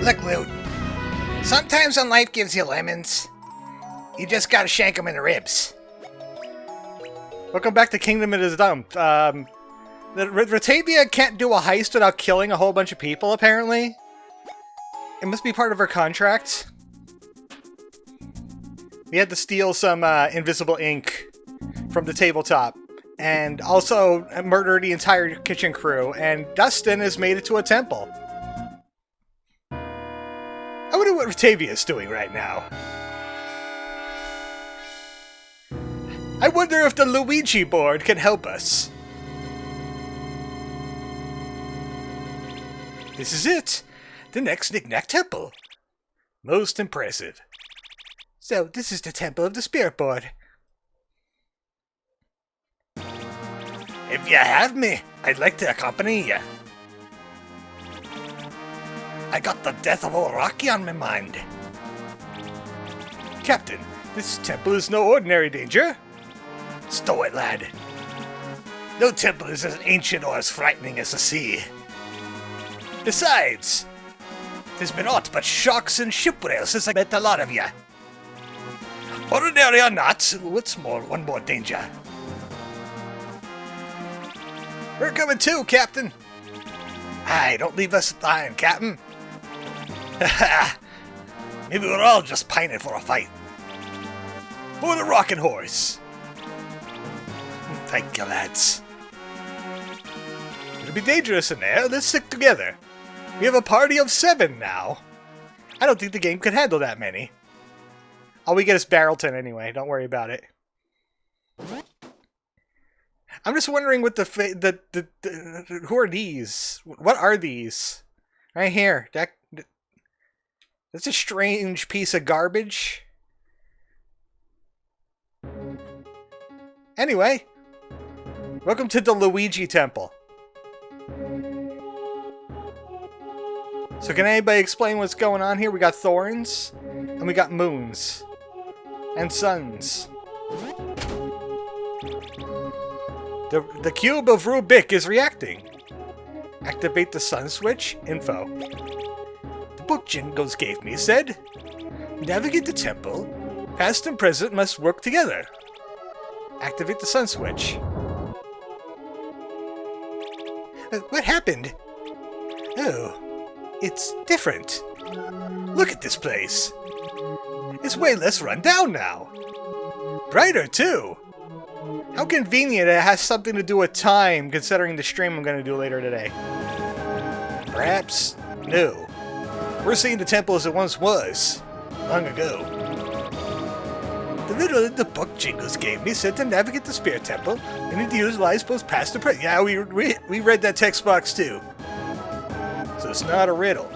Look, Loot. Sometimes when life gives you lemons, you just gotta shank them in the ribs. Welcome back to Kingdom It Is Dumped. Ratavia can't do a heist without killing a whole bunch of people, apparently. It must be part of her contract. We had to steal some invisible ink from the tabletop. And also murder the entire kitchen crew. And Dustin has made it to a temple. I wonder what Ratavia is doing right now. I wonder if the Luigi board can help us. This is it. The next Knick-Knack Temple. Most impressive. So, this is the Temple of the Spirit Board. If you have me, I'd like to accompany you. I got the death of old Rocky on my mind. Captain, this temple is no ordinary danger. Stow it, lad. No temple is as ancient or as frightening as the sea. Besides, there's been aught but sharks and shipwrecks since I met a lot of you. Ordinary or not, what's more, one more danger. We're coming too, Captain. Aye, don't leave us behind, Captain. Maybe we're all just pining for a fight. For the rocking horse. Thank you, lads. It'll be dangerous in there. Let's stick together. We have a party of 7 now. I don't think the game could handle that many. All we get is Barrelton anyway. Don't worry about it. I'm just wondering what who are these? What are these? Right here. That's a strange piece of garbage. Anyway, welcome to the Luigi Temple. So can anybody explain what's going on here? We got thorns, and we got moons, and suns. The cube of Rubik is reacting. Activate the sun switch. Info. The book Jingles gave me said, navigate the temple. Past and present must work together. Activate the sun switch. What happened? Oh, it's different. Look at this place. It's way less run down now. Brighter, too. How convenient it has something to do with time, considering the stream I'm going to do later today. Perhaps? No. We're seeing the temple as it once was. Long ago. The riddle that the book Jingles gave me said to navigate the Spirit Temple, and need to utilize both past and present. Yeah, we read that text box too. So it's not a riddle.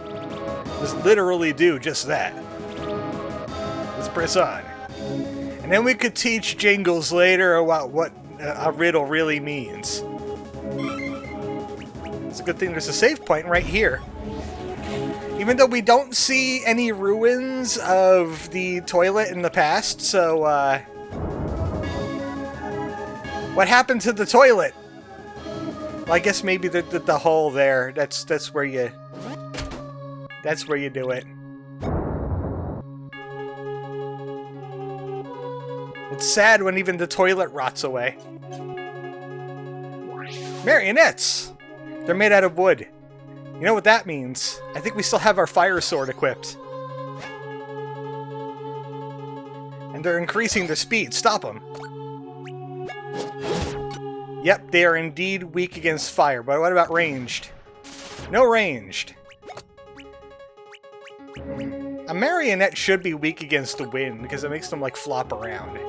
Let's literally do just that. Let's press on. And then we could teach Jingles later about what a riddle really means. It's a good thing there's a save point right here. Even though we don't see any ruins of the toilet in the past, so, what happened to the toilet? Well, I guess maybe the hole there, that's where you do it. It's sad when even the toilet rots away. Marionettes! They're made out of wood. You know what that means? I think we still have our fire sword equipped. And they're increasing their speed. Stop them. Yep, they are indeed weak against fire. But what about ranged? No ranged. A marionette should be weak against the wind because it makes them like flop around.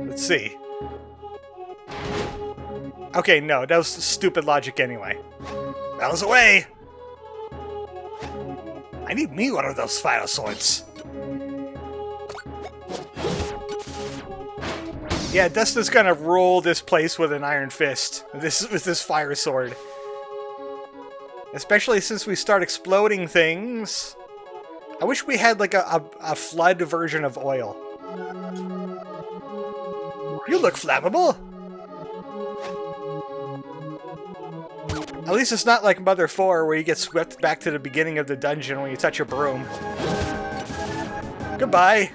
Let's see. Okay, no, that was stupid logic anyway. Bells away! I need me one of those fire swords. Yeah, Dustin's gonna rule this place with an iron fist. With this fire sword. Especially since we start exploding things. I wish we had like a flood version of oil. You look flammable! At least it's not like Mother 4 where you get swept back to the beginning of the dungeon when you touch a broom. Goodbye!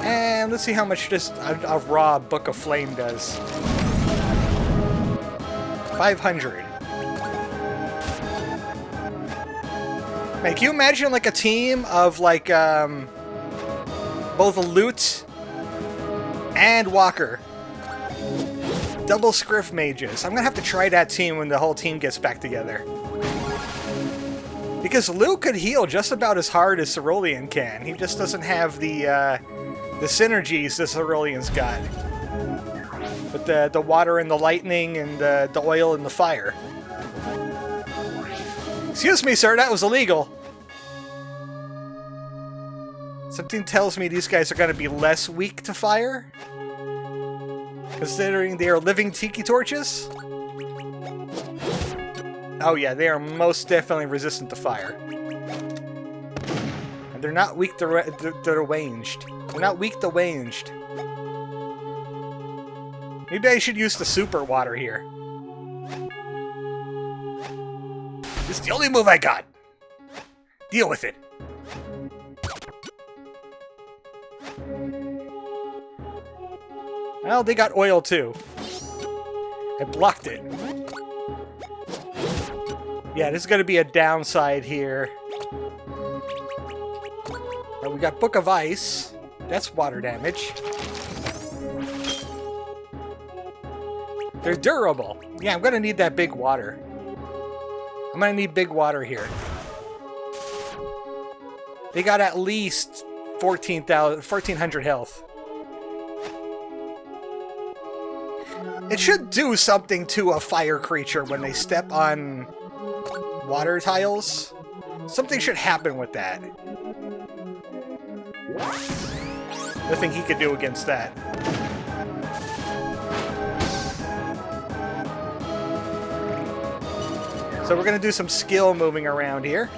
And let's see how much just a raw Book of Flame does. 500. Man, can you imagine like a team of like both Loot and Walker? Double Scriff mages. I'm gonna have to try that team when the whole team gets back together. Because Luke could heal just about as hard as Cerulean can. He just doesn't have the synergies the Cerulean's got. With the water and the lightning and the oil and the fire. Excuse me, sir, that was illegal. Something tells me these guys are gonna be less weak to fire. Considering they are living tiki torches? Oh yeah, they are most definitely resistant to fire. And they're not weak to ranged. They're not weak to ranged. Maybe I should use the super water here. This is the only move I got. Deal with it. Well, they got oil too. I blocked it. Yeah, this is going to be a downside here. But we got Book of Ice. That's water damage. They're durable. Yeah, I'm going to need that big water. I'm going to need big water here. They got at least 1,400 health. It should do something to a fire creature when they step on water tiles. Something should happen with that. Nothing he could do against that. So we're going to do some skill moving around here.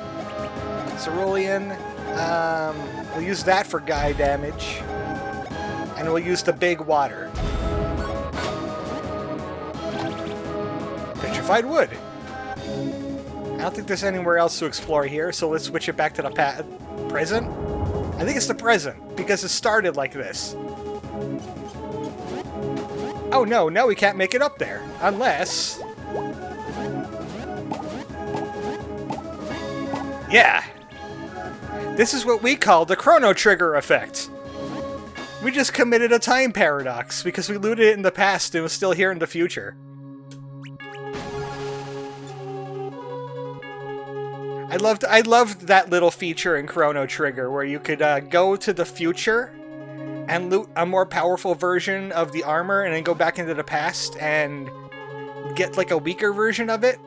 Cerulean. We'll use that for guy damage. And we'll use the big water. Petrified wood. I don't think there's anywhere else to explore here, so let's switch it back to the present. I think it's the present, because it started like this. Oh no, now we can't make it up there. Unless... Yeah! This is what we call the Chrono Trigger effect. We just committed a time paradox, because we looted it in the past and it was still here in the future. I loved that little feature in Chrono Trigger where you could go to the future and loot a more powerful version of the armor and then go back into the past and get like a weaker version of it.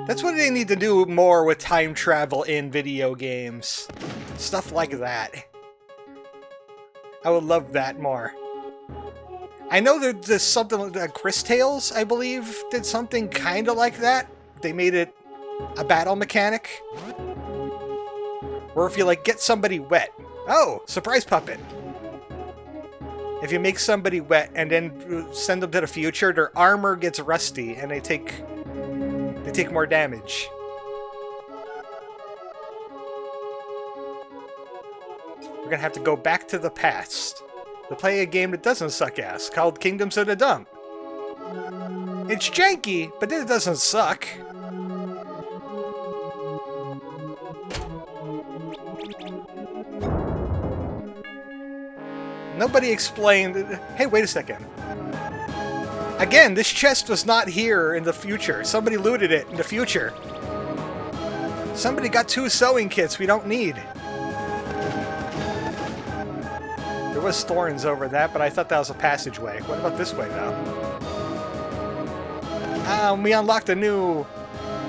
That's what they need to do more with time travel in video games. Stuff like that. I would love that more. I know that there's something like Chris Tales, I believe, did something kind of like that. They made it a battle mechanic. Or if you, like, get somebody wet. Oh, surprise puppet. If you make somebody wet and then send them to the future, their armor gets rusty and they take more damage. We're gonna have to go back to the past to play a game that doesn't suck ass, called Kingdoms of the Dump. It's janky, but it doesn't suck. Nobody explained... Hey, wait a second. Again, this chest was not here in the future. Somebody looted it in the future. Somebody got 2 sewing kits we don't need. There was thorns over that, but I thought that was a passageway. What about this way, though? We unlocked a new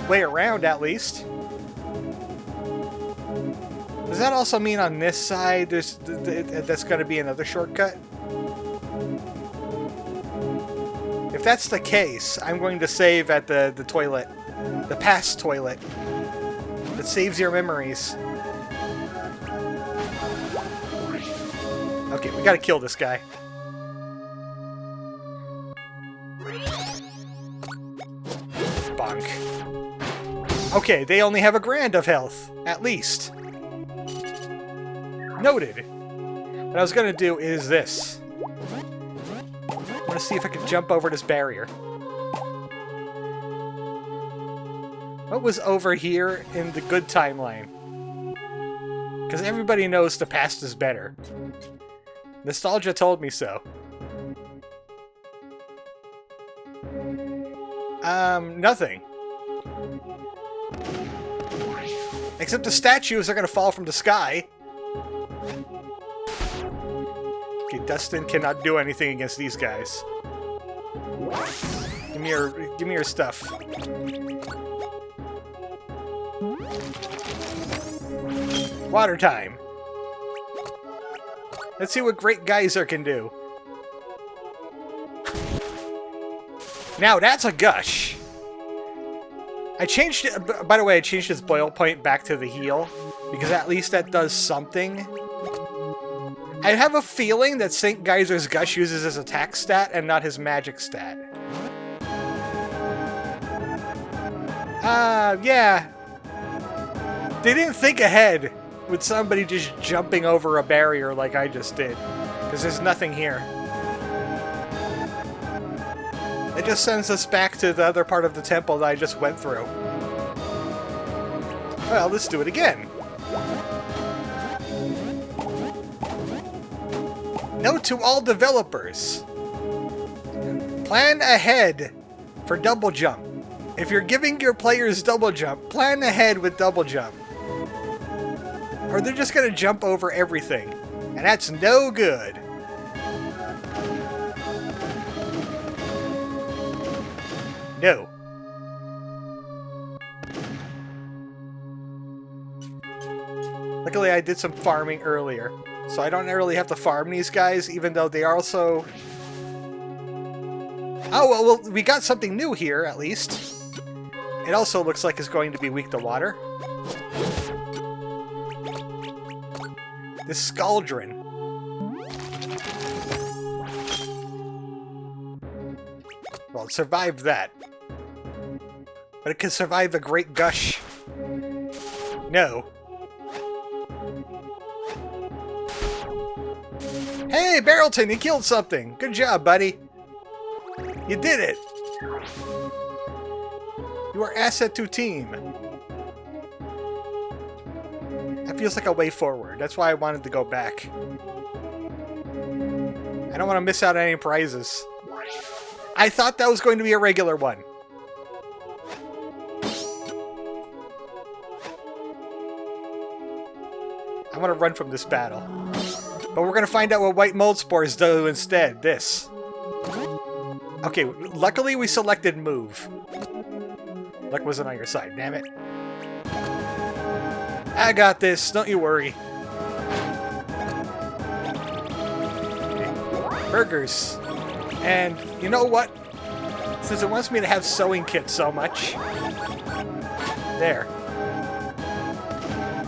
way around, at least. Does that also mean on this side that's going to be another shortcut? If that's the case, I'm going to save at the toilet. The past toilet. That saves your memories. Okay, we gotta kill this guy. bunk. Okay, they only have a grand of health, at least. Noted. What I was gonna do is this. I want to see if I can jump over this barrier. What was over here in the good timeline? Because everybody knows the past is better. Nostalgia told me so. Nothing. Except the statues are gonna fall from the sky. Okay, Dustin cannot do anything against these guys. Give me your stuff. Water time. Let's see what Great Geyser can do. Now that's a gush. I changed it, by the way, I changed his boil point back to the heal, because at least that does something. I have a feeling that St. Geyser's Gush uses his attack stat and not his magic stat. Yeah. They didn't think ahead with somebody just jumping over a barrier like I just did, because there's nothing here. It just sends us back to the other part of the temple that I just went through. Well, let's do it again. Note to all developers. Plan ahead for double jump. If you're giving your players double jump, plan ahead with double jump. Or they're just gonna jump over everything. And that's no good. No. Luckily I did some farming earlier, so I don't really have to farm these guys, even though they are also... Oh, well, we got something new here, at least. It also looks like it's going to be weak to water. This Scaldron. Well, it survived that. But it can survive a Great Gush. No. Hey, Barrelton, you killed something! Good job, buddy! You did it! You are asset to team. That feels like a way forward. That's why I wanted to go back. I don't want to miss out on any prizes. I thought that was going to be a regular one. I want to run from this battle. But we're going to find out what white mold spores do instead. This. Okay, luckily we selected move. Luck wasn't on your side, damn it. I got this, don't you worry. Okay. Burgers. And you know what? Since it wants me to have sewing kits so much. There.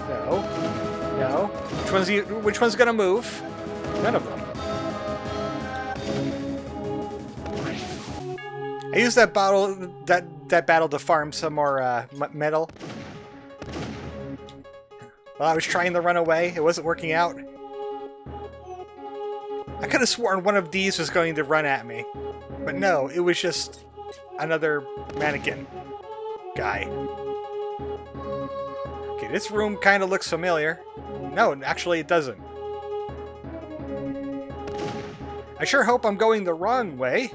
No. No. Which one's gonna move? None of them. I used that battle to farm some more metal. While I was trying to run away, it wasn't working out. I could have sworn one of these was going to run at me. But no, it was just another mannequin guy. Okay, this room kind of looks familiar. No, actually it doesn't. I sure hope I'm going the wrong way.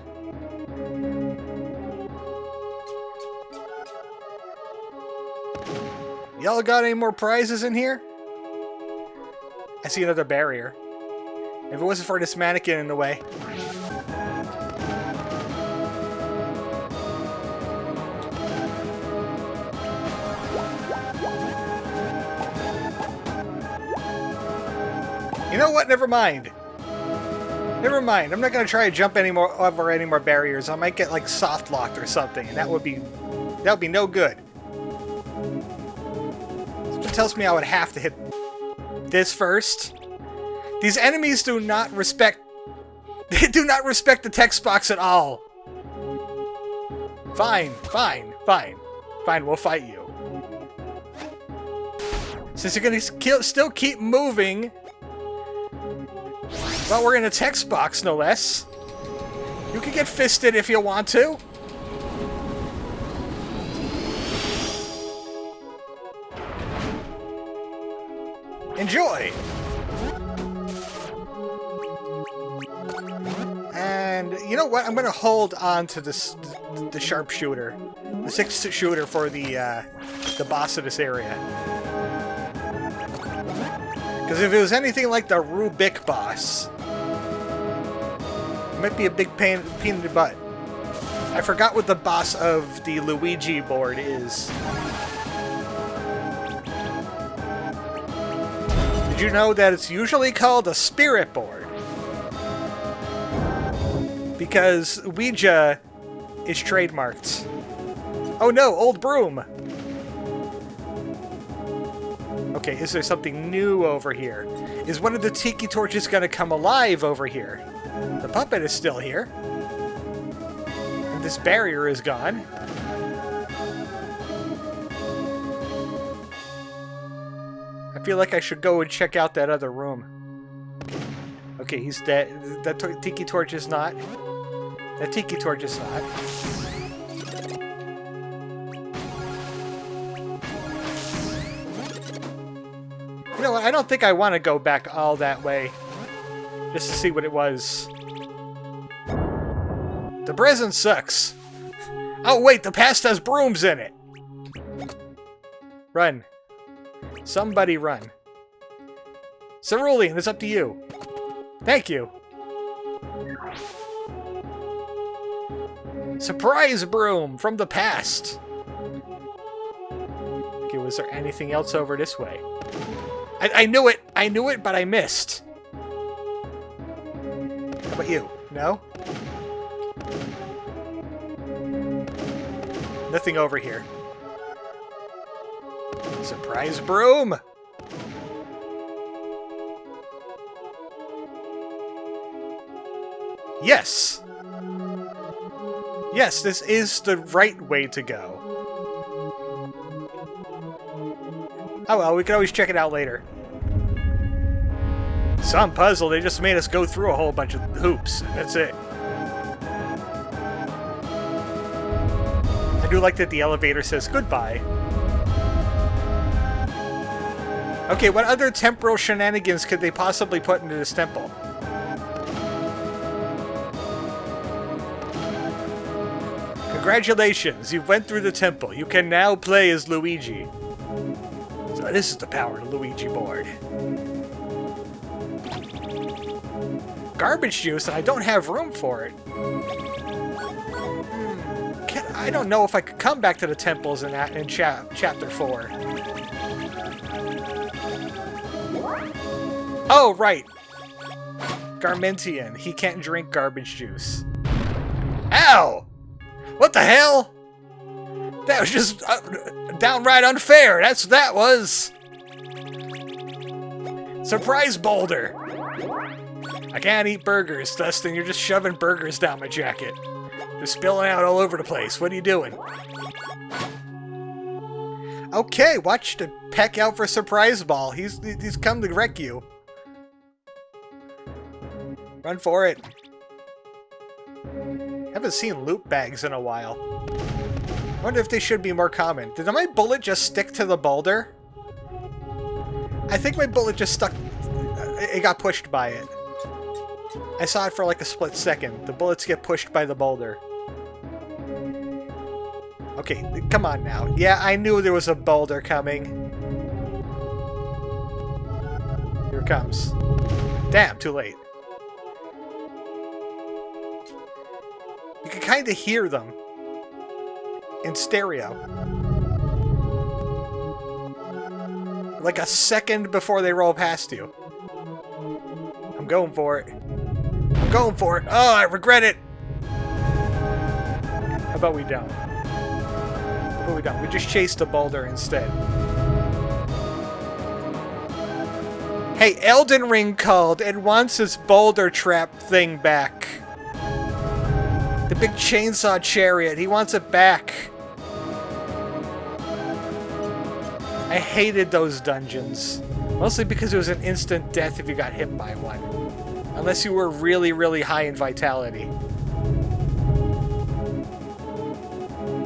Y'all got any more prizes in here? I see another barrier. If it wasn't for this mannequin in the way. You know what? Never mind. Never mind. I'm not gonna try to jump over any more barriers. I might get like soft locked or something, and that would be no good. It tells me I would have to hit this first. These enemies do not respect. They do not respect the text box at all. Fine, fine, fine. Fine, we'll fight you. Since you're gonna still keep moving... Well, we're in a text box, no less. You can get fisted if you want to. Enjoy! And you know what? I'm gonna hold on to this, the sharpshooter, the 6-shooter for the boss of this area. Because if it was anything like the Rubik boss, it might be a big pain in the butt. I forgot what the boss of the Luigi board is. Did you know that it's usually called a spirit board? Because Ouija is trademarked. Oh no, old broom! Okay, is there something new over here? Is one of the tiki torches gonna come alive over here? The puppet is still here. And this barrier is gone. I feel like I should go and check out that other room. Okay, he's dead. That tiki torch is not. That tiki torch is not. You know what? I don't think I want to go back all that way. Just to see what it was. The present sucks. Oh wait, the past has brooms in it. Run. Somebody run. Cerulean, it's up to you. Thank you. Surprise broom from the past. Okay, was there anything else over this way? I knew it! I knew it, but I missed. How about you? No? Nothing over here. Surprise broom! Yes! Yes, this is the right way to go. Oh well, we can always check it out later. Some puzzle, they just made us go through a whole bunch of hoops. That's it. I do like that the elevator says goodbye. Okay, what other temporal shenanigans could they possibly put into this temple? Congratulations, you went through the temple. You can now play as Luigi. So this is the power of the Luigi board. Garbage juice, and I don't have room for it. I don't know if I could come back to the temples in Chapter 4. Oh, right. Garmentian. He can't drink garbage juice. Ow! What the hell? That was just downright unfair. That's what that was. Surprise boulder. I can't eat burgers, Dustin. You're just shoving burgers down my jacket. They're spilling out all over the place. What are you doing? Okay, watch the peck out for surprise ball. He's come to wreck you. Run for it. Haven't seen loot bags in a while. I wonder if they should be more common. Did my bullet just stick to the boulder? I think my bullet just stuck... It got pushed by it. I saw it for like a split second. The bullets get pushed by the boulder. Okay, come on now. Yeah, I knew there was a boulder coming. Here it comes. Damn, too late. You can kind of hear them in stereo. Like a second before they roll past you. I'm going for it. I'm going for it. Oh, I regret it. How about we don't? How about we don't? We just chase the boulder instead. Hey, Elden Ring called and wants its boulder trap thing back. The big chainsaw chariot. He wants it back. I hated those dungeons. Mostly because it was an instant death if you got hit by one. Unless you were really, really high in vitality.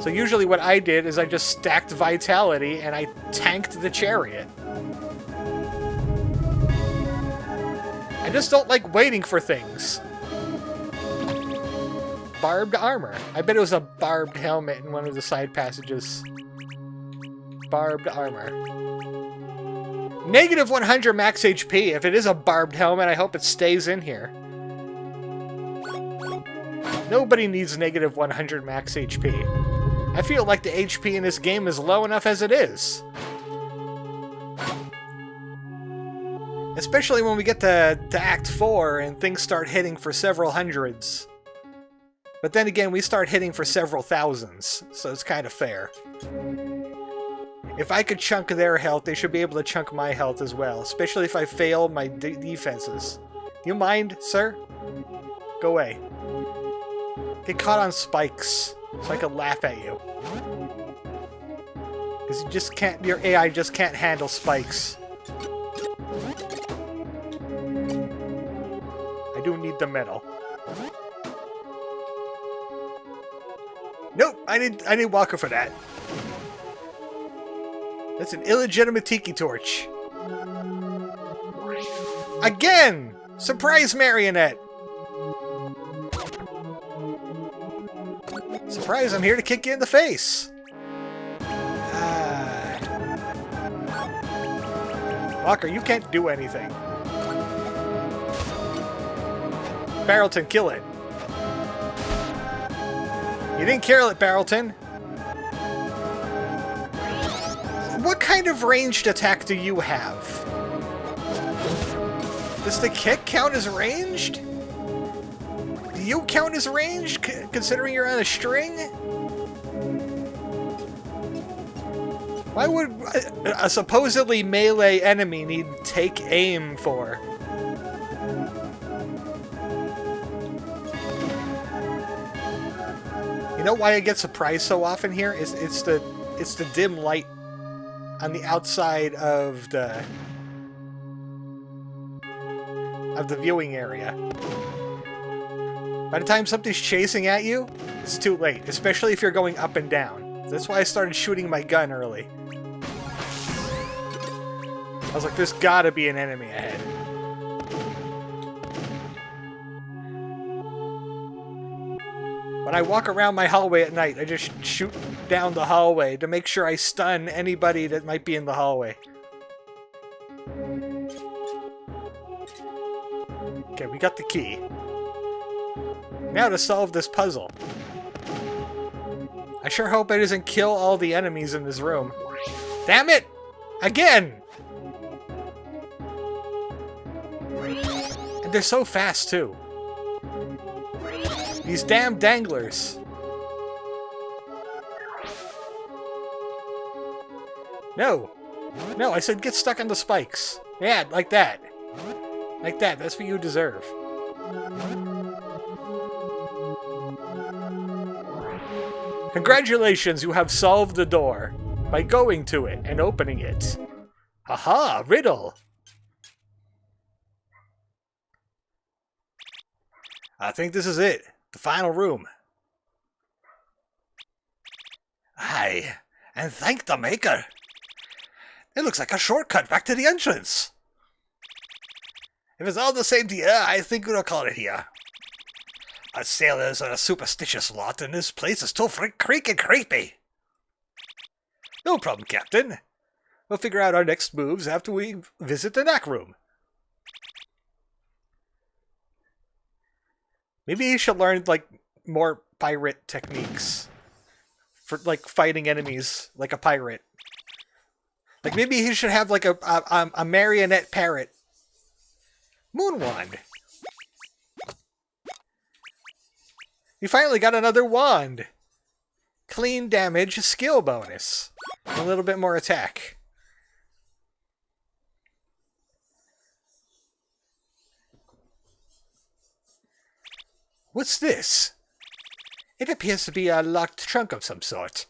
So usually what I did is I just stacked vitality and I tanked the chariot. I just don't like waiting for things. Barbed armor. I bet it was a barbed helmet in one of the side passages. Barbed armor. Negative 100 max HP. If it is a barbed helmet, I hope it stays in here. Nobody needs negative 100 max HP. I feel like the HP in this game is low enough as it is. Especially when we get to Act 4 and things start hitting for several hundreds. But then again, we start hitting for several thousands, so it's kind of fair. If I could chunk their health, they should be able to chunk my health as well, especially if I fail my defenses. You mind, sir? Go away. Get caught on spikes, so I can laugh at you. Because you just can't, your AI just can't handle spikes. I do need the medal. Nope, I need Walker for that. That's an illegitimate tiki torch. Again! Surprise marionette! Surprise, I'm here to kick you in the face! Walker, you can't do anything. Barrelton, kill it. You didn't kill it, Barrelton. What kind of ranged attack do you have? Does the kick count as ranged? Do you count as ranged, considering you're on a string? Why would a supposedly melee enemy need take aim for? You know why I get surprised so often here? It's the dim light on the outside of the viewing area. By the time something's chasing at you, it's too late, especially if you're going up and down. That's why I started shooting my gun early. I was like, there's gotta be an enemy ahead. When I walk around my hallway at night, I just shoot down the hallway to make sure I stun anybody that might be in the hallway. Okay, we got the key. Now to solve this puzzle. I sure hope it doesn't kill all the enemies in this room. Damn it! Again! And they're so fast, too. These damn danglers. No. No, I said get stuck on the spikes. Yeah, like that. Like that. That's what you deserve. Congratulations, you have solved the door by going to it and opening it. Haha, riddle. I think this is it. The final room. Aye, and thank the maker. It looks like a shortcut back to the entrance. If it's all the same to you, I think we'll call it here. Us sailors are a superstitious lot, and this place is too freaking creepy. No problem, Captain. We'll figure out our next moves after we visit the knack room. Maybe you should learn, like, more pirate techniques. For, like, fighting enemies like a pirate. Like, maybe he should have, like, a marionette parrot. Moon wand. You finally got another wand. Clean damage, skill bonus. A little bit more attack. What's this? It appears to be a locked trunk of some sort.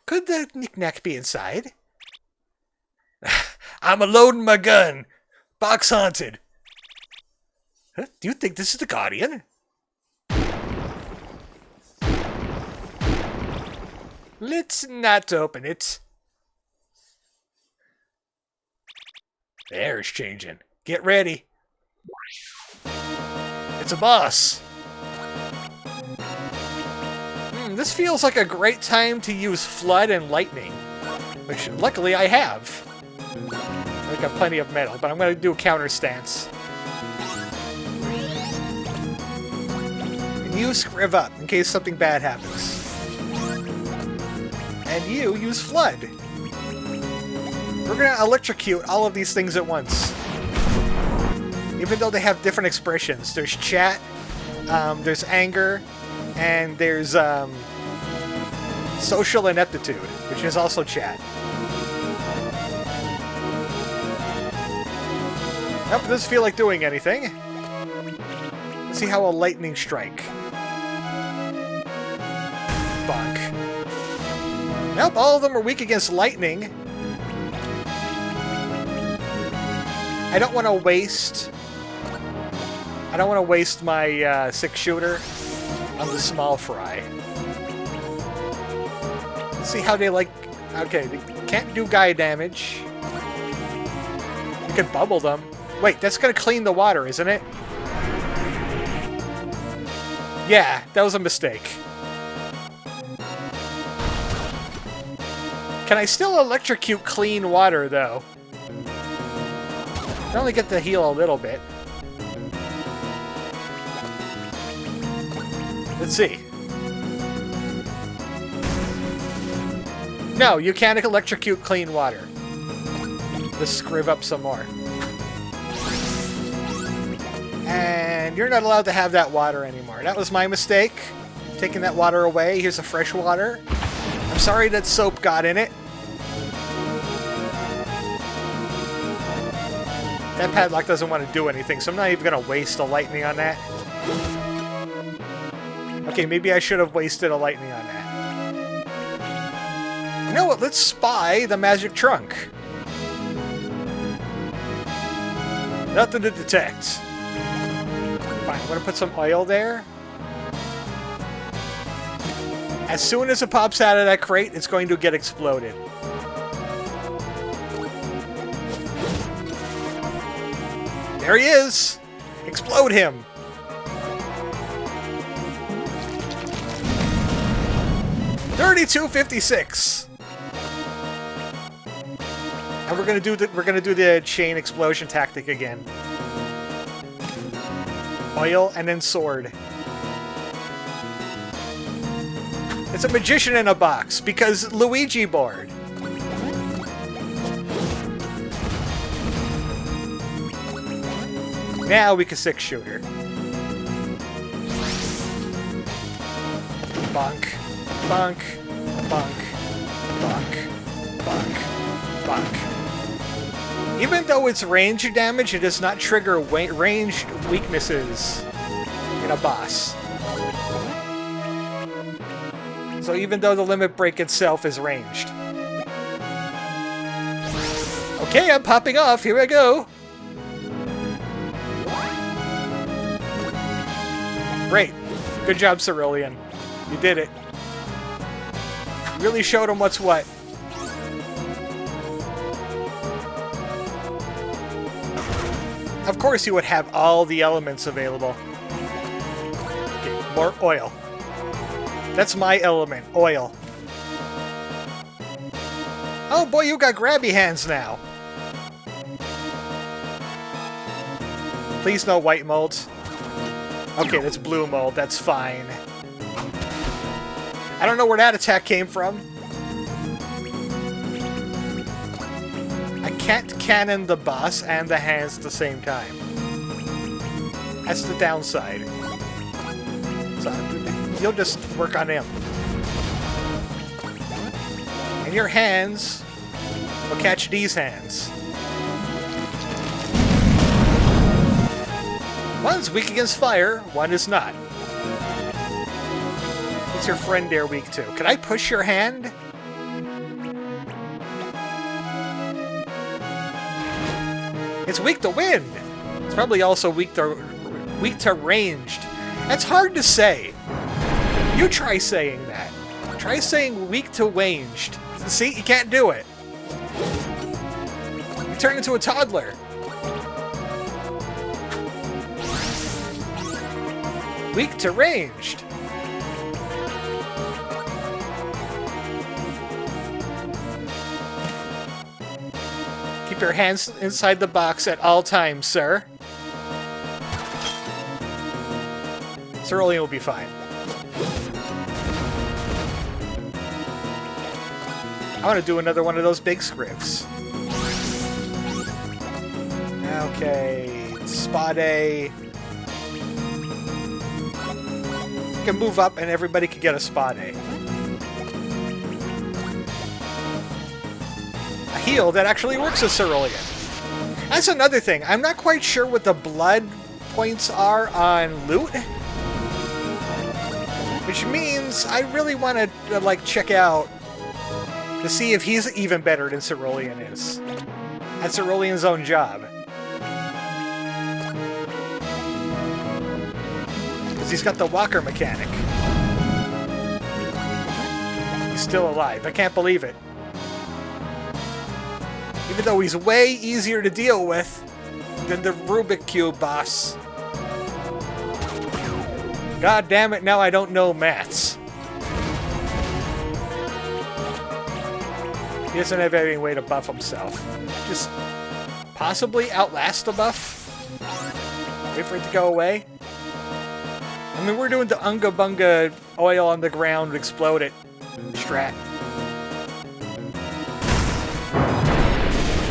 Could the knick-knack be inside? I'm a-loading my gun. Box haunted. Huh? Do you think this is the Guardian? Let's not open it. The air is changing. Get ready. It's a boss. This feels like a great time to use Flood and Lightning. Which, luckily, I have. I've got plenty of metal, but I'm going to do a counter stance. And you Scriv up, in case something bad happens. And you use Flood. We're going to electrocute all of these things at once. Even though they have different expressions. There's chat, there's anger, and there's social ineptitude, which is also chat. Nope, it doesn't feel like doing anything. Let's see how a lightning strike. Bonk. Nope, all of them are weak against lightning. I don't want to waste my 6-shooter on the small fry. Let's see how they like... Okay, they can't do guy damage. You could bubble them. Wait, that's gonna clean the water, isn't it? Yeah, that was a mistake. Can I still electrocute clean water, though? I only get to heal a little bit. Let's see. No, you can't electrocute clean water. Let's Scriv up some more. And you're not allowed to have that water anymore. That was my mistake. Taking that water away. Here's the fresh water. I'm sorry that soap got in it. That padlock doesn't want to do anything, so I'm not even going to waste a lightning on that. Okay, maybe I should have wasted a lightning on that. You know what? Let's spy the magic trunk. Nothing to detect. Fine, I'm going to put some oil there. As soon as it pops out of that crate, it's going to get exploded. There he is! Explode him! $32.56. And we're gonna do the chain explosion tactic again. Oil and then sword. It's a magician in a box because Luigi board. Now we can 6-shooter. Bonk, bonk, bonk, bonk, bonk, bonk. Even though it's range damage, it does not trigger ranged weaknesses in a boss. So even though the limit break itself is ranged. Okay, I'm popping off. Here I go. Great. Good job, Cerulean. You did it. You really showed him what's what. Of course you would have all the elements available. Okay, more oil. That's my element, oil. Oh boy, you got grabby hands now. Please no white molds. Okay, that's blue mold, that's fine. I don't know where that attack came from. I can't cannon the boss and the hands at the same time. That's the downside. So, you'll just work on him. And your hands will catch these hands. One's weak against fire, one is not. Let's What's your friend dare weak to? Can I push your hand? It's weak to wind. It's probably also weak to ranged. That's hard to say. You try saying that. Try saying weak to ranged. See, you can't do it. You turn into a toddler. Weak to ranged. Keep your hands inside the box at all times, sir. Cerulean will be fine. I want to do another one of those big scripts. Okay, Spade. You can move up and everybody can get a Spade. A heal that actually works as Cerulean. That's another thing. I'm not quite sure what the blood points are on loot. Which means I really want to like check out to see if he's even better than Cerulean is. That's Cerulean's own job. Because he's got the walker mechanic. He's still alive. I can't believe it. Even though he's way easier to deal with than the Rubik Cube boss. God damn it, now I don't know maths. He doesn't have any way to buff himself. Just possibly outlast the buff. Wait for it to go away. I mean, we're doing the Unga Bunga oil on the ground, explode it. Strat.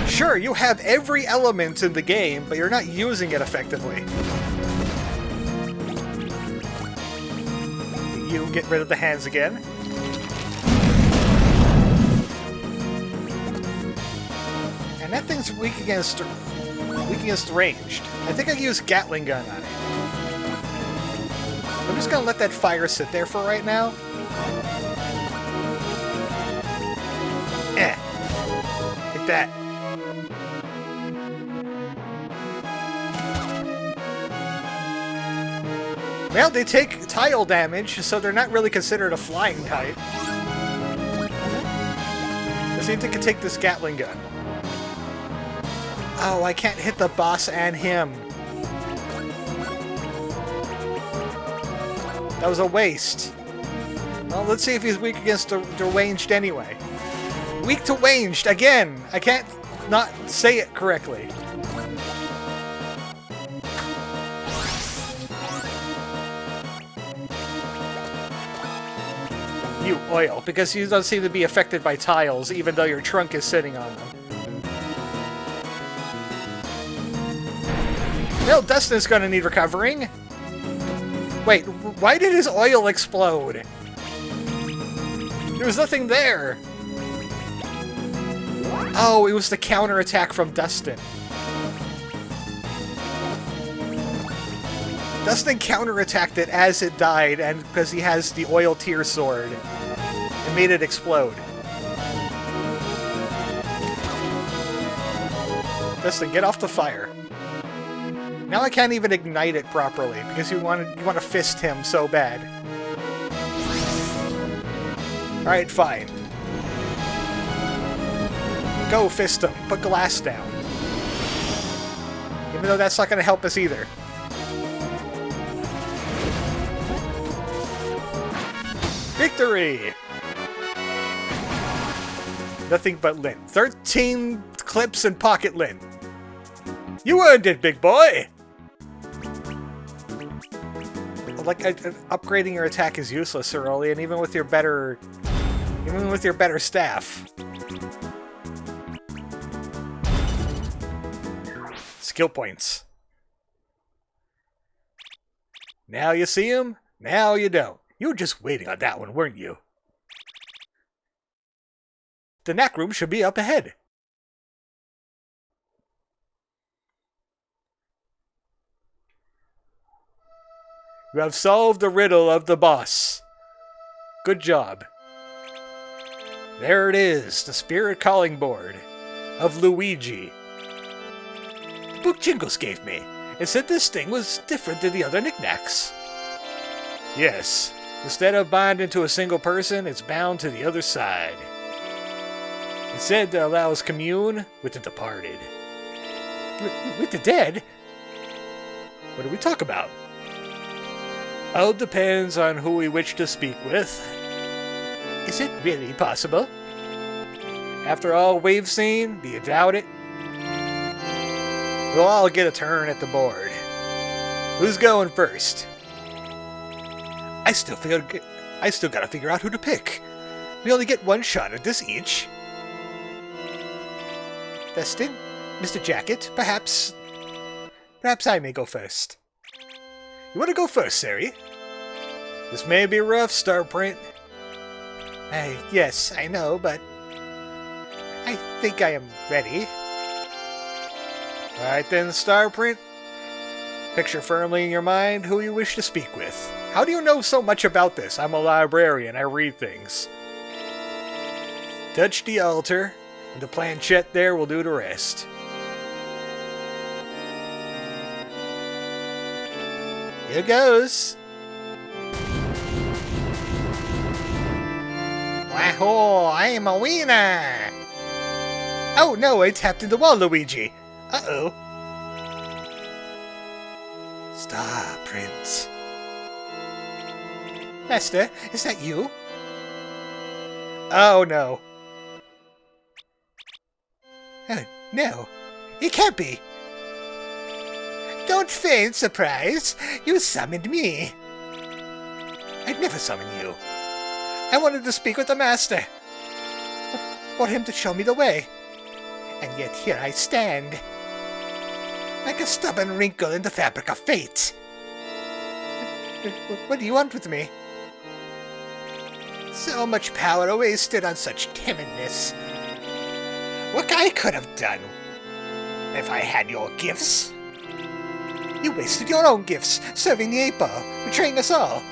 Sure, you have every element in the game, but you're not using it effectively. You get rid of the hands again. And that thing's weak against ranged. I think I used Gatling gun on it. I'm just gonna let that fire sit there for right now. Like that. Well, they take tile damage, so they're not really considered a flying type. Let's see if they can take this Gatling gun. Oh, I can't hit the boss and him. That was a waste. Well, let's see if he's weak against the ranged anyway. Weak to ranged, again! I can't not say it correctly. You oil, because you don't seem to be affected by tiles, even though your trunk is sitting on them. Well, Dustin's gonna need recovering. Wait, why did his oil explode? There was nothing there. Oh, it was the counterattack from Dustin. Dustin counterattacked it as it died, and because he has the oil tear sword, it made it explode. Dustin, get off the fire. Now I can't even ignite it properly because you want to fist him so bad. All right, fine. Go fist him. Put glass down. Even though that's not going to help us either. Victory! Nothing but lint. 13 clips and pocket lint. You earned it, big boy! Like, upgrading your attack is useless, Cerulean, even with your better staff. Skill points. Now you see him, now you don't. You were just waiting on that one, weren't you? The knack room should be up ahead. You have solved the riddle of the boss. Good job. There it is, the spirit calling board of Luigi. The book Jingles gave me. It said this thing was different than the other knickknacks. Yes, instead of binding to a single person, it's bound to the other side. It said to allow us commune with the departed. With the dead? What do we talk about? All depends on who we wish to speak with. Is it really possible? After all we've seen, do you doubt it? We'll all get a turn at the board. Who's going first? I still gotta figure out who to pick. We only get one shot at this each. Dustin, Mr. Jacket, perhaps I may go first. You want to go first, Sari? This may be rough, Starprint. Yes, I know, but I think I am ready. Alright then, Starprint. Picture firmly in your mind who you wish to speak with. How do you know so much about this? I'm a librarian, I read things. Touch the altar, and the planchette there will do the rest. Here goes. Wahoo, I'm a winner! Oh no, I tapped in the wall, Luigi. Uh-oh. Star Prince. Master, is that you? Oh no. Oh no, it can't be. Don't feign surprise. You summoned me. I'd never summon you. I wanted to speak with the Master. For him to show me the way. And yet here I stand. Like a stubborn wrinkle in the fabric of fate. What do you want with me? So much power wasted on such timidness. What I could have done if I had your gifts. You wasted your own gifts, serving the 8-ball, betraying us all.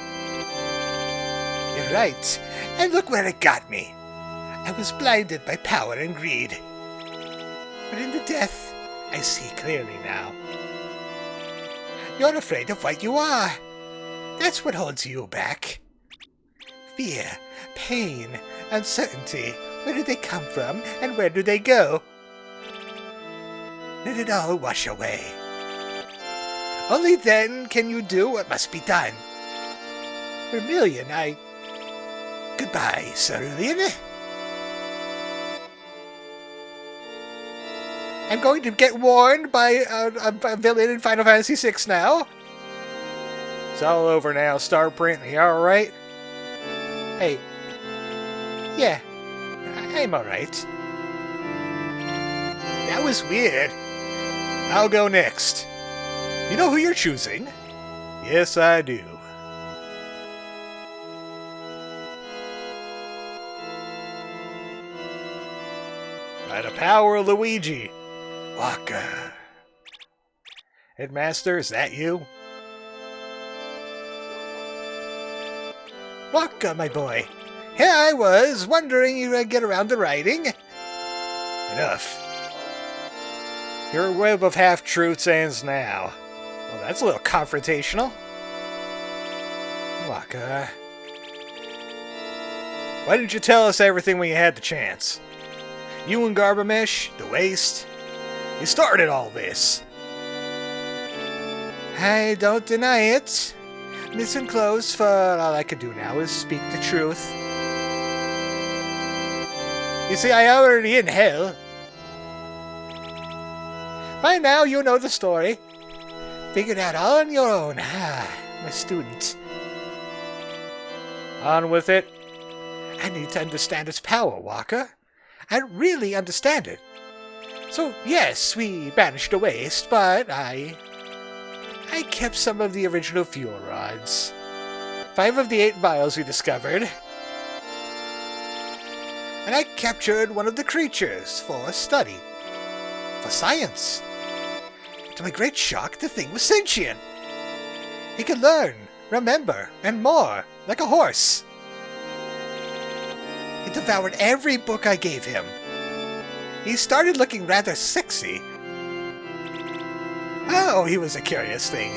You're right, and look where it got me. I was blinded by power and greed. But in the death, I see clearly now. You're afraid of what you are. That's what holds you back. Fear, pain, uncertainty. Where do they come from, and where do they go? Let it all wash away. Only then can you do what must be done. Vermilion, Goodbye, Cerulean. I'm going to get warned by a villain in Final Fantasy VI now. It's all over now, Starprint. You alright? Hey. Yeah, I'm alright. That was weird. I'll go next. You know who you're choosing? Yes, I do. By the power of Luigi. Waka. Headmaster, is that you? Waka, my boy. Here I was, wondering you'd get around to writing. Enough. Your web of half-truths ends now. Well, that's a little confrontational. Waka. Why didn't you tell us everything when you had the chance? You and Garbamesh, the waste. You started all this. I don't deny it. Listen close, for all I could do now is speak the truth. You see, I already in hell. By now, you know the story. Figured out all on your own. My student. On with it. I need to understand its power, Walker. I really understand it. So, yes, we banished the waste, but I kept some of the original fuel rods. 5 of the 8 vials we discovered. And I captured one of the creatures for study. For science. To my great shock, the thing was sentient. He could learn, remember, and more, like a horse. devoured every book I gave him. He started looking rather sexy. Oh, he was a curious thing.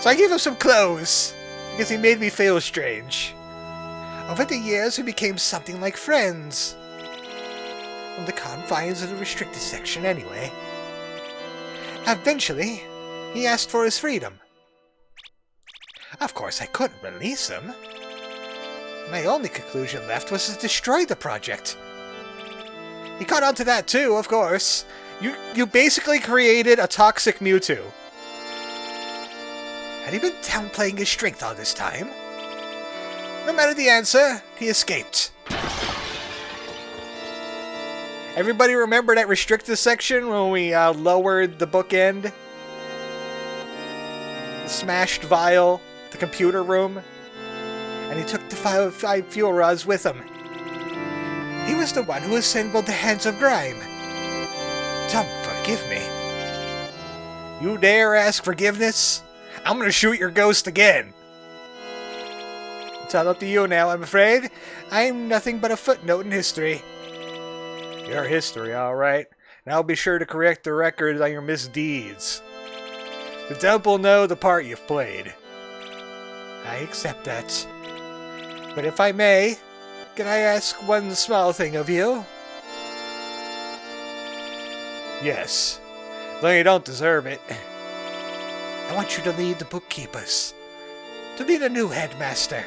So I gave him some clothes, because he made me feel strange. Over the years, we became something like friends. On the confines of the restricted section, anyway. Eventually, he asked for his freedom. Of course, I couldn't release him. My only conclusion left was to destroy the project. He caught on to that too, of course. You basically created a toxic Mewtwo. Had he been downplaying his strength all this time? No matter the answer, he escaped. Everybody remember that restricted section when we lowered the bookend? The smashed vial, the computer room? And he took the five fuel rods with him. He was the one who assembled the Hands of Grime. Don't forgive me. You dare ask forgiveness? I'm gonna shoot your ghost again. It's all up to you now, I'm afraid. I'm nothing but a footnote in history. Your history, alright. And I'll be sure to correct the records on your misdeeds. The temple know the part you've played. I accept that. But if I may, can I ask one small thing of you? Yes, though you don't deserve it. I want you to lead the bookkeepers, to be the new headmaster.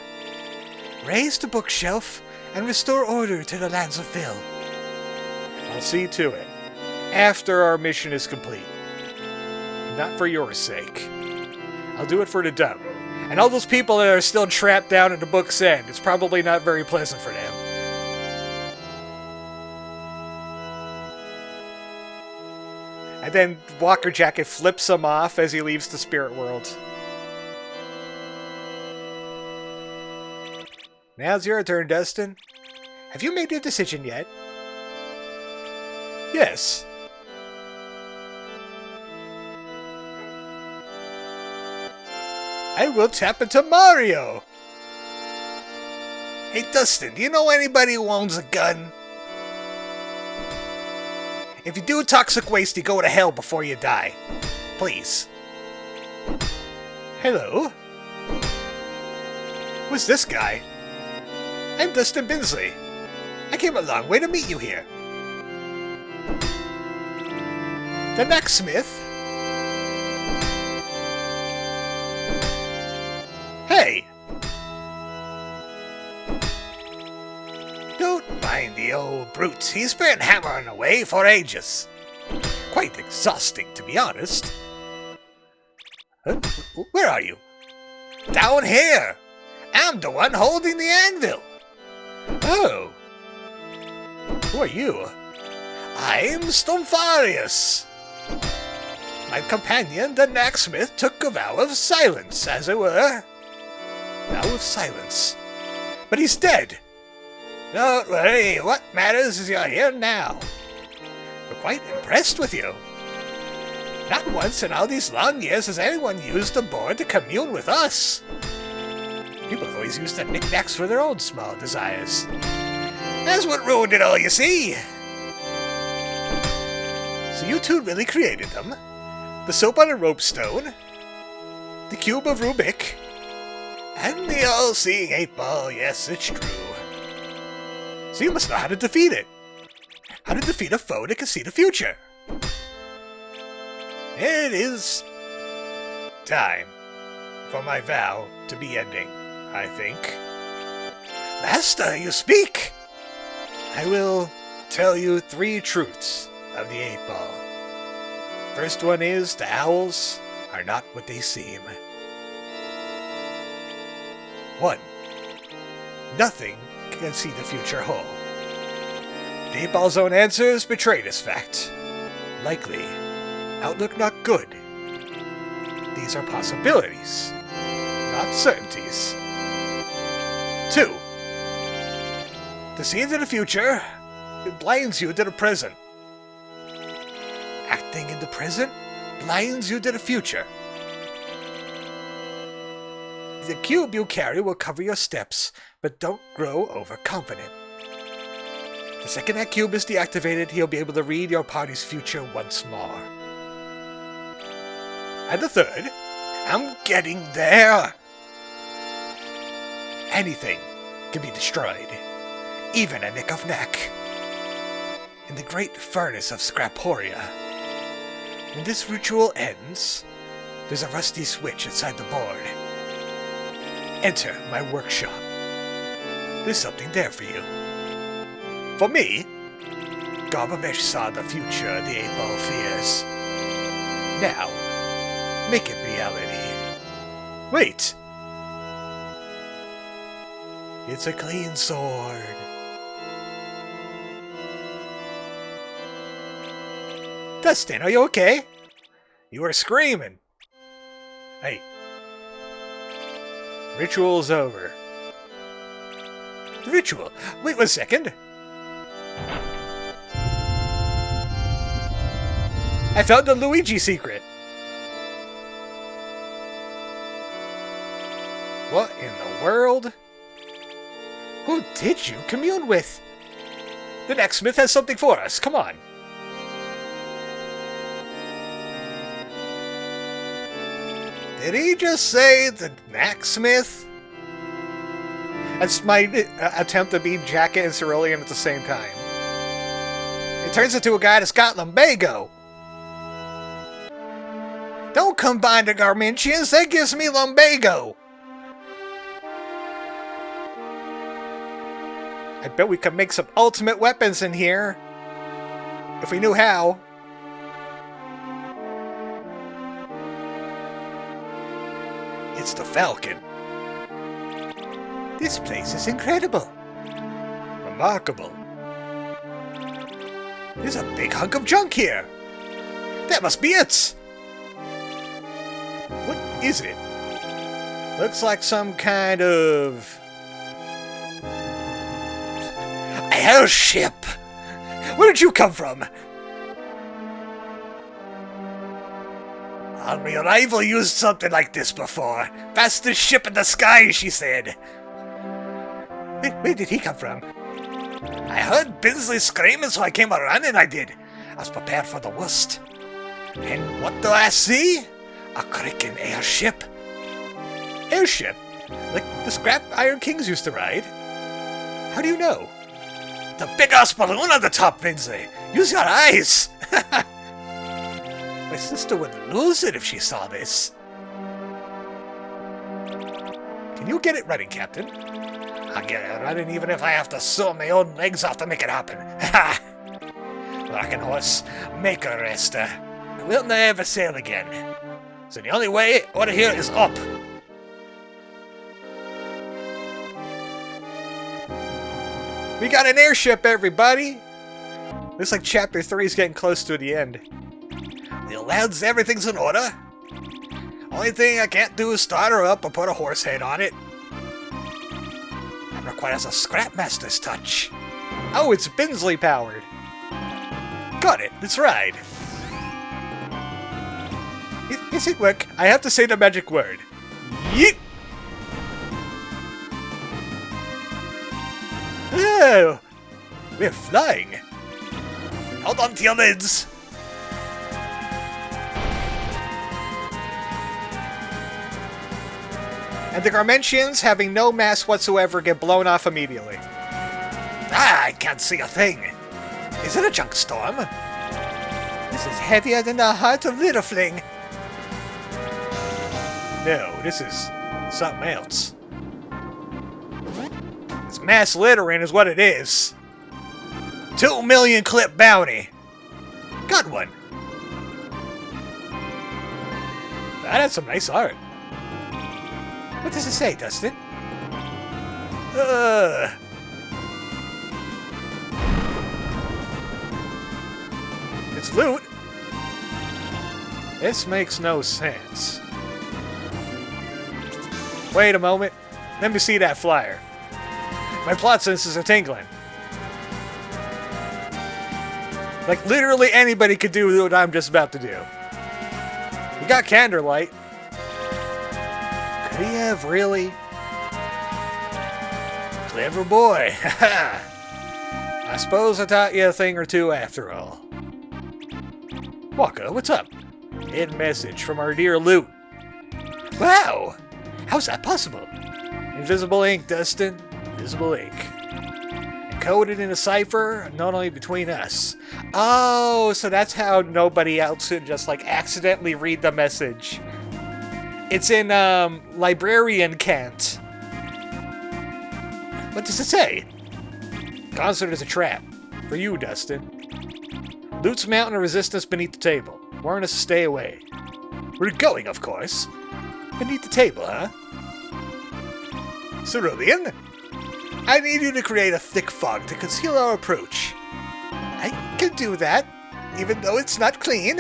Raise the bookshelf and restore order to the lands of Phil. I'll see to it, after our mission is complete. Not for your sake. I'll do it for the dub. And all those people that are still trapped down at the book's end, it's probably not very pleasant for them. And then Walker Jacket flips him off as he leaves the spirit world. Now's your turn, Dustin. Have you made your decision yet? Yes. I will tap into Mario! Hey Dustin, do you know anybody who owns a gun? If you do toxic waste, you go to hell before you die. Please. Hello? Who's this guy? I'm Dustin Binsley. I came a long way to meet you here. The next smith? Hey! Don't mind the old brute. He's been hammering away for ages. Quite exhausting, to be honest. Huh? Where are you? Down here! I'm the one holding the anvil. Oh. Who are you? I'm Stompharius. My companion, the Knacksmith, took a vow of silence, as it were. Vow of silence. But he's dead. Don't worry, what matters is you're here now. We're quite impressed with you. Not once in all these long years has anyone used the board to commune with us. People have always used the knickknacks for their own small desires. That's what ruined it all, you see. So you two really created them? The soap on a rope stone? The cube of Rubik? And the all-seeing 8-ball, yes, it's true. So you must know how to defeat it. How to defeat a foe that can see the future. It is time for my vow to be ending, I think. Master, you speak! I will tell you 3 truths of the 8-ball. First one is, the owls are not what they seem. 1. Nothing can see the future whole. The 8-ball's own answers betray this fact. Likely, outlook not good. These are possibilities, not certainties. 2. To see into the future, it blinds you to the present. Acting in the present blinds you to the future. The cube you carry will cover your steps, but don't grow overconfident. The second that cube is deactivated, he'll be able to read your party's future once more. And the third, I'm getting there! Anything can be destroyed, even a nick of neck. In the great furnace of Scraporia, when this ritual ends, there's a rusty switch inside the board. Enter my workshop. There's something there for you. For me, Garbamesh saw the future the 8-ball fears. Now, make it reality. Wait! It's a clean sword. Dustin, are you okay? You were screaming. Hey. Ritual's over. The ritual? Wait 1 second. I found the Luigi secret. What in the world? Who did you commune with? The next smith has something for us. Come on. Did he just say the Knacksmith? That's my attempt to be Jacket and Cerulean at the same time. It turns into a guy that's got lumbago. Don't combine the Garmintians, that gives me lumbago. I bet we could make some ultimate weapons in here. If we knew how. It's the Falcon. This place is incredible. Remarkable. There's a big hunk of junk here. That must be it. What is it? Looks like some kind of... airship. Where did you come from? Our rival used something like this before. Fastest ship in the sky, she said. Where did he come from? I heard Binsley screaming, so I came running, I did. I was prepared for the worst. And what do I see? A creaking airship. Airship? Like the scrap Iron Kings used to ride? How do you know? The big-ass balloon on the top, Binsley. Use your eyes. My sister would lose it if she saw this. Can you get it running, Captain? I'll get it running even if I have to sew my own legs off to make it happen. Ha! Rocking horse, make a rest. We'll never sail again. So the only way out of here is up. We got an airship, everybody! Looks like Chapter 3 is getting close to the end. Well, lads, everything's in order. Only thing I can't do is start her up or put a horse head on it. That requires a Scrapmaster's touch. Oh, it's Binsley powered. Got it, let's ride. Is it work? I have to say the magic word. Yeet! Oh, we're flying. Hold on to your lids. And the Garmentians, having no mass whatsoever, get blown off immediately. Ah, I can't see a thing. Is it a junk storm? This is heavier than the heart of Littlefling. No, this is something else. It's mass littering is what it is. 2 million clip bounty. Got one. That had some nice art. What does it say, Dustin? It's loot. This makes no sense. Wait a moment. Let me see that flyer. My plot senses are tingling. Like, literally anybody could do what I'm just about to do. We got Candlelight. We have, really? Clever boy. Haha. I suppose I taught you a thing or two after all. Waka, what's up? Hidden message from our dear Loot. Wow! How's that possible? Invisible ink, Dustin. Invisible ink. Encoded in a cipher, not only between us. Oh, so that's how nobody else could just, like, accidentally read the message. It's in, librarian can't. What does it say? Concert is a trap. For you, Dustin. Loot's mountain of resistance beneath the table. Warn us to stay away. We're going, of course. Beneath the table, huh? Cerulean? I need you to create a thick fog to conceal our approach. I can do that, even though it's not clean.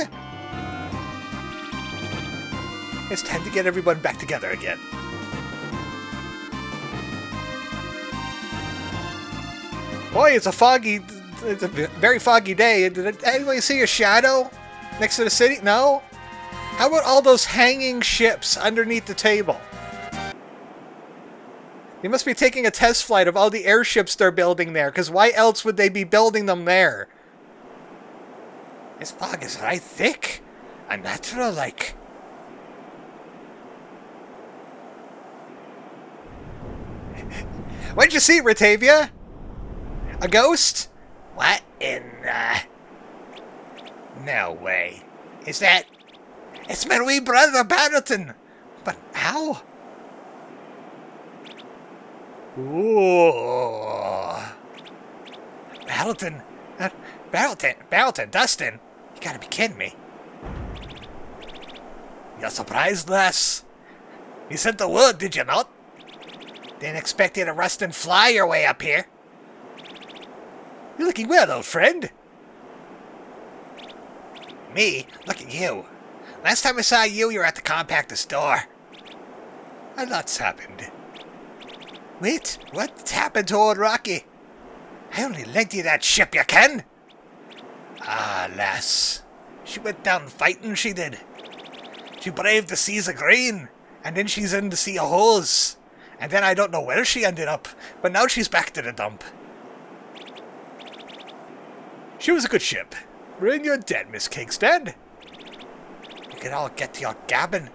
It's time to get everyone back together again. Boy, it's a very foggy day. Did anybody see a shadow next to the city? No? How about all those hanging ships underneath the table? They must be taking a test flight of all the airships they're building there, because why else would they be building them there? This fog is right thick. Unnatural like. What'd you see, Ratavia? A ghost? What in No way. Is that... It's my wee brother, Battleton! But how? Ooh. Battleton, Dustin! You gotta be kidding me. You're surprised, lass? You sent the word, did you not? Didn't expect you to rust and fly your way up here. You're looking well, old friend. Me? Look at you. Last time I saw you, you were at the compactor store. A lot's happened. Wait, what's happened to old Rocky? I only lent you that ship, you can? Ah, lass. She went down fighting, she did. She braved the seas of green, and then she's in the sea of holes. And then I don't know where she ended up, but now she's back to the dump. She was a good ship. Ruin your dead, Miss Kingston. You can all get to your cabin.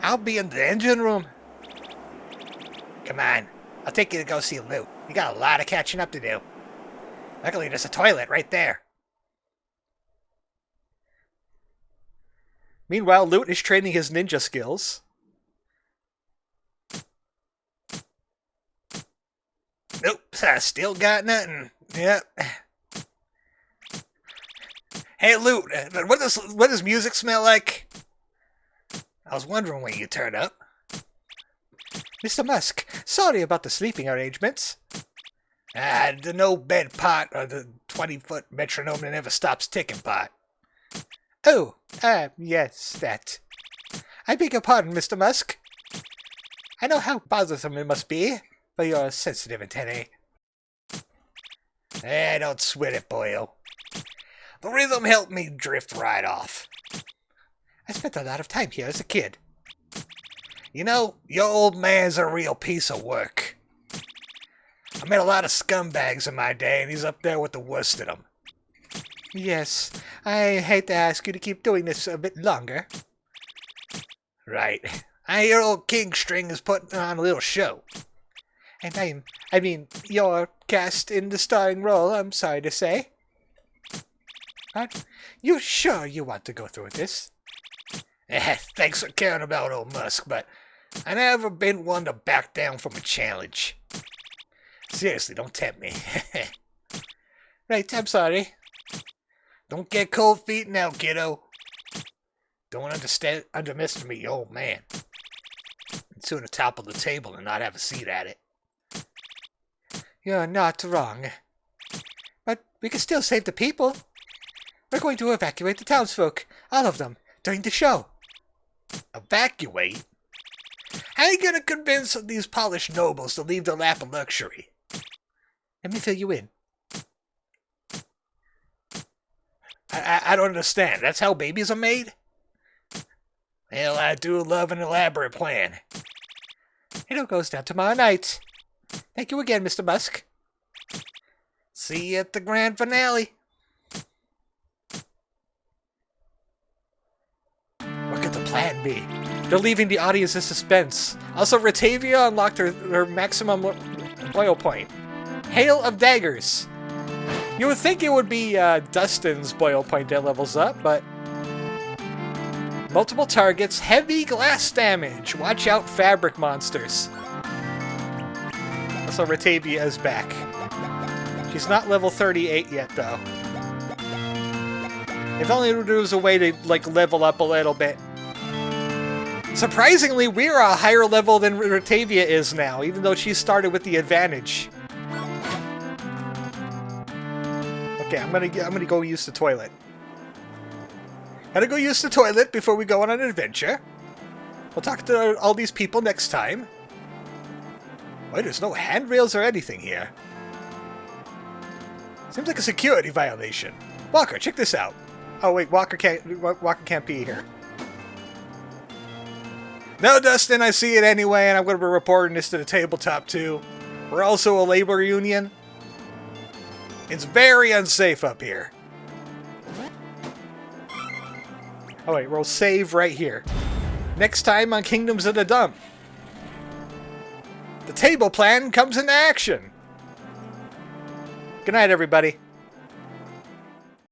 I'll be in the engine room. Come on, I'll take you to go see Lou. You got a lot of catching up to do. Luckily, there's a toilet right there. Meanwhile, Loot is training his ninja skills. Nope, I still got nothing. Yep. Hey, Loot, what does music smell like? I was wondering when you turn up. Mr. Musk, sorry about the sleeping arrangements. The no bed pot or the 20-foot metronome that never stops ticking pot. Oh, yes, that. I beg your pardon, Mr. Musk. I know how bothersome it must be for your sensitive antennae. Don't sweat it, boyo. The rhythm helped me drift right off. I spent a lot of time here as a kid. You know, your old man's a real piece of work. I met a lot of scumbags in my day, and he's up there with the worst of them. Yes, I hate to ask you to keep doing this a bit longer. Right. I hear old King String is putting on a little show. And you're cast in the starring role, I'm sorry to say. Are you sure you want to go through this? Thanks for caring about old Musk, but I never been one to back down from a challenge. Seriously, don't tempt me. Right, I'm sorry. Don't get cold feet now, kiddo. Don't underestimate your old man. I'd sooner topple the table and not have a seat at it. You're not wrong. But we can still save the people. We're going to evacuate the townsfolk, all of them, during the show. Evacuate? How are you going to convince these polished nobles to leave their lap of luxury? Let me fill you in. I don't understand. That's how babies are made? Well, I do love an elaborate plan. It all goes down tomorrow night. Thank you again, Mr. Musk. See you at the grand finale. What could the plan be? They're leaving the audience in suspense. Also, Ratavia unlocked her maximum oil point. Hail of Daggers. You would think it would be Dustin's boil point that levels up, but... Multiple targets, heavy glass damage. Watch out, fabric monsters. Also, Ratavia is back. She's not level 38 yet, though. If only there was a way to, like, level up a little bit. Surprisingly, we're a higher level than Ratavia is now, even though she started with the advantage. Okay, I'm gonna go use the toilet. Gotta go use the toilet before we go on an adventure. We'll talk to all these people next time. Why, there's no handrails or anything here. Seems like a security violation. Walker, check this out. Oh wait, Walker can't be here. No, Dustin, I see it anyway, and I'm going to be reporting this to the tabletop too. We're also a labor union. It's very unsafe up here. Oh wait, we'll save right here. Next time on Kingdoms of the Dump. The table plan comes into action. Good night, everybody.